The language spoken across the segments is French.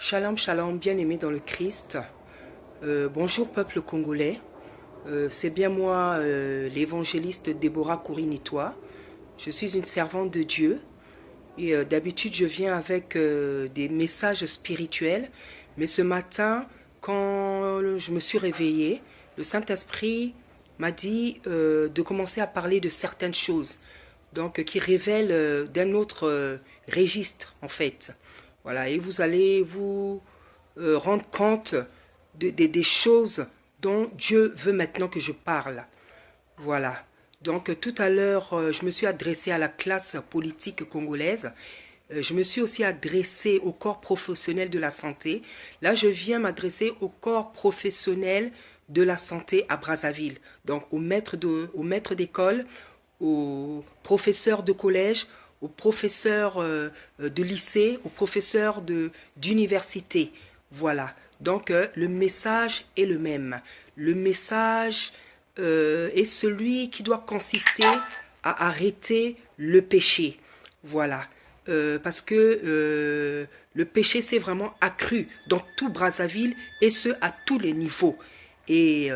Shalom, shalom, bien-aimés dans le Christ. Bonjour peuple congolais. C'est bien moi, l'évangéliste Déborah Kourinitois. Je suis une servante de Dieu et d'habitude je viens avec des messages spirituels. Mais ce matin, quand je me suis réveillée, le Saint-Esprit m'a dit de commencer à parler de certaines choses, donc qui révèlent d'un autre registre en fait. Voilà, et vous allez vous rendre compte des choses dont Dieu veut maintenant que je parle. Voilà. Donc tout à l'heure, je me suis adressé à la classe politique congolaise. Je me suis aussi adressé au corps professionnel de la santé. Là, je viens m'adresser au corps professionnel de la santé à Brazzaville. Donc aux maîtres d'école, aux professeurs de collège, aux professeurs de lycée, aux professeurs d'université. Voilà. Donc le message est le même. Le message est celui qui doit consister à arrêter le péché. Voilà. Parce que le péché s'est vraiment accru dans tout Brazzaville et ce à tous les niveaux. Et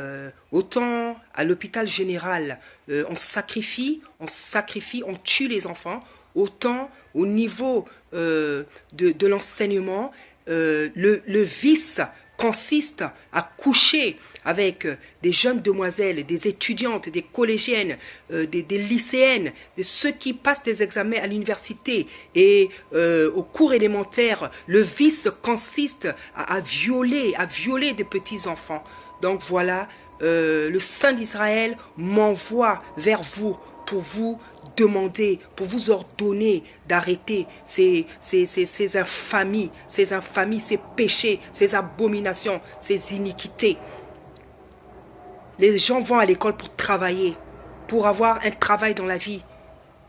autant à l'hôpital général, on sacrifie, on tue les enfants, autant au niveau de l'enseignement, le vice consiste à coucher avec des jeunes demoiselles, des étudiantes, des collégiennes, des lycéennes, de ceux qui passent des examens à l'université et au cours élémentaire. Le vice consiste à violer des petits enfants. Donc voilà, le Saint d'Israël m'envoie vers vous pour vous demander, pour vous ordonner d'arrêter ces infamies, ces péchés, ces abominations, ces iniquités. Les gens vont à l'école pour travailler, pour avoir un travail dans la vie,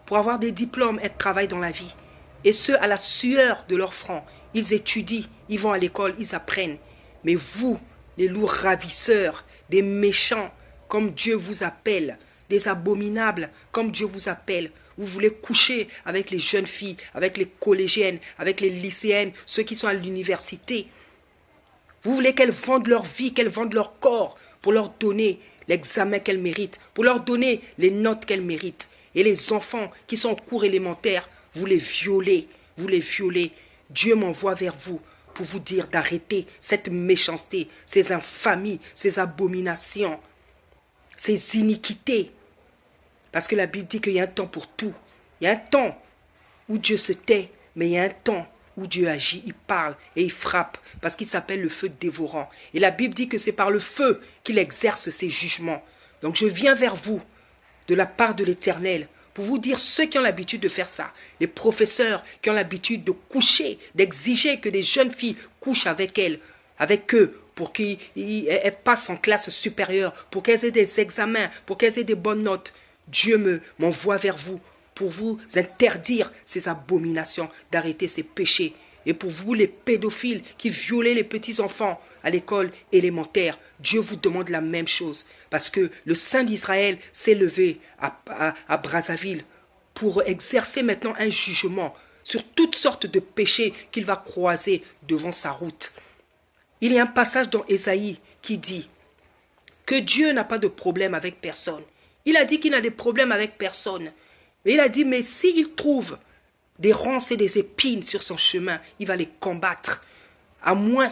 pour avoir des diplômes, un travail dans la vie. Et ce, à la sueur de leur front. Ils étudient, ils vont à l'école, ils apprennent. Mais vous, les loups ravisseurs, des méchants, comme Dieu vous appelle, des abominables, comme Dieu vous appelle, vous voulez coucher avec les jeunes filles, avec les collégiennes, avec les lycéennes, ceux qui sont à l'université. Vous voulez qu'elles vendent leur vie, qu'elles vendent leur corps pour leur donner l'examen qu'elles méritent, pour leur donner les notes qu'elles méritent. Et les enfants qui sont au cours élémentaire, vous les violez, vous les violez. Dieu m'envoie vers vous pour vous dire d'arrêter cette méchanceté, ces infamies, ces abominations, ces iniquités. Parce que la Bible dit qu'il y a un temps pour tout. Il y a un temps où Dieu se tait, mais il y a un temps où Dieu agit, il parle et il frappe, parce qu'il s'appelle le feu dévorant. Et la Bible dit que c'est par le feu qu'il exerce ses jugements. Donc je viens vers vous, de la part de l'Éternel, pour vous dire ceux qui ont l'habitude de faire ça, les professeurs qui ont l'habitude de coucher, d'exiger que des jeunes filles couchent avec eux, pour qu'elles passent en classe supérieure, pour qu'elles aient des examens, pour qu'elles aient des bonnes notes. Dieu m'envoie vers vous pour vous interdire ces abominations, d'arrêter ces péchés. Et pour vous, les pédophiles qui violaient les petits-enfants à l'école élémentaire, Dieu vous demande la même chose. Parce que le Saint d'Israël s'est levé à Brazzaville pour exercer maintenant un jugement sur toutes sortes de péchés qu'il va croiser devant sa route. Il y a un passage dans Ésaïe qui dit que Dieu n'a pas de problème avec personne. Il a dit qu'il n'a de problème avec personne. Et il a dit, mais s'il trouve des ronces et des épines sur son chemin, il va les combattre. À moins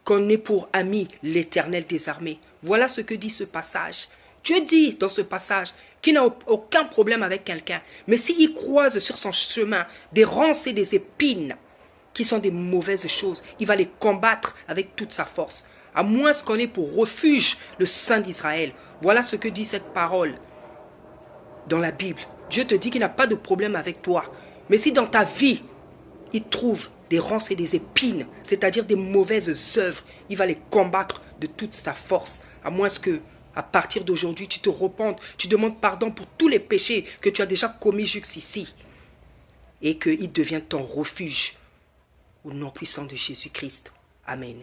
qu'on ait pour ami l'Éternel des armées. Voilà ce que dit ce passage. Dieu dit dans ce passage qu'il n'a aucun problème avec quelqu'un. Mais s'il croise sur son chemin des ronces et des épines, qui sont des mauvaises choses, il va les combattre avec toute sa force. À moins qu'on ait pour refuge le Saint d'Israël. Voilà ce que dit cette parole dans la Bible. Dieu te dit qu'il n'a pas de problème avec toi. Mais si dans ta vie, il trouve des ronces et des épines, c'est-à-dire des mauvaises œuvres, il va les combattre de toute sa force. À moins que, à partir d'aujourd'hui, tu te repentes, tu demandes pardon pour tous les péchés que tu as déjà commis jusqu'ici. Et qu'il devienne ton refuge au nom puissant de Jésus-Christ. Amen.